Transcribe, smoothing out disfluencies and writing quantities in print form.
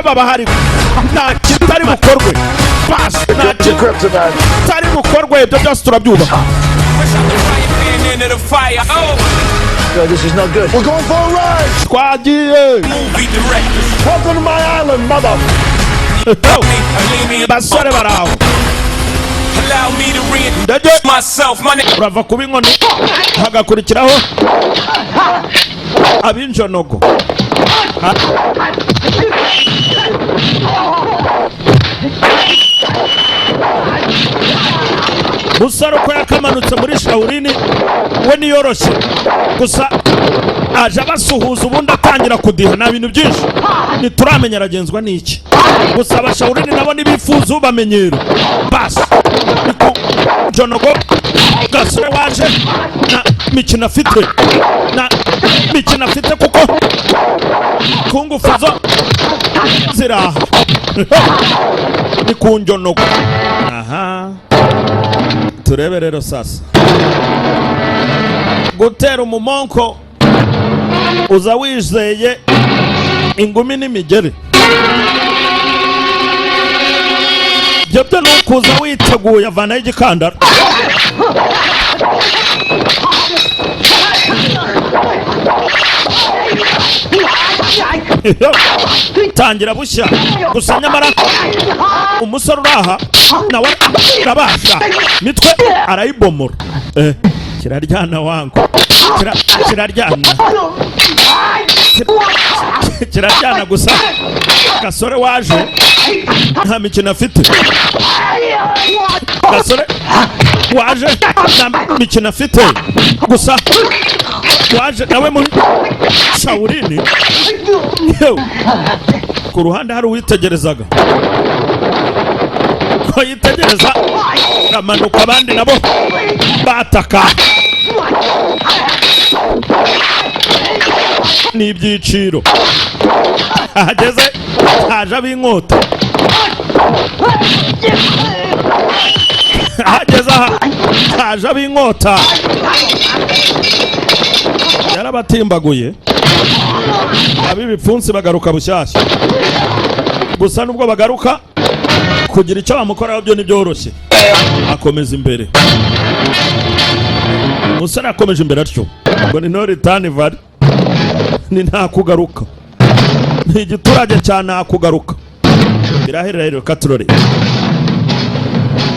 baba hari nta kitari bukorwe bas nta kitari bukorwe ibyo byose turabyubaka. No, this is not good. We're going for a ride. Twagiye. Welcome to my island, mother. Basore baraho. Allow me to reintroduce myself. My name. Urava kuba inkoni hagakurikiraho ab'injonogo. Musaro ko yakamanutse muri Shaolin we niyoroshye gusa aje abasuhuza ubundi atangira kudiha na bintu byinshi nituramenya aragenzwa n'iki gusa aba Shaolin nabo nibifuza ubamenyero bas Jonogo gasore waje na mikino afite kuko kungufuzo ziraha ni kunjonogo. Aha turebe rero sasa gutera umumonko uza wizeye ingumi n'imigeri byo nukuza witeguye avana y'igikandara tangira bushya gusa nyamara umusore uraha nawe arabasha mitwe arayibomora kiraryana wangu kiraryana gusa gasore waje nta mikino afite gasore waje nta mikino afite gusa waje nawe muri Shaolin ku ruhande hari uwitegerezaga ko yitegereza amanuka abandi nabo bataka n'ibyiciro ahageze haje ab'inkota ahageze haje ab'inkota yarabatimbaguye ab'ibipfunsi bagaruka bushyashya gusa nubwo bagaruka kugira icyo bamukoraho byo ntibyoroshye akomeza imbere umusore akomeje imbere atyo ngo ni no return vari ni nta kugaruka ni igiturage cyane akugaruka biraherera rero katurore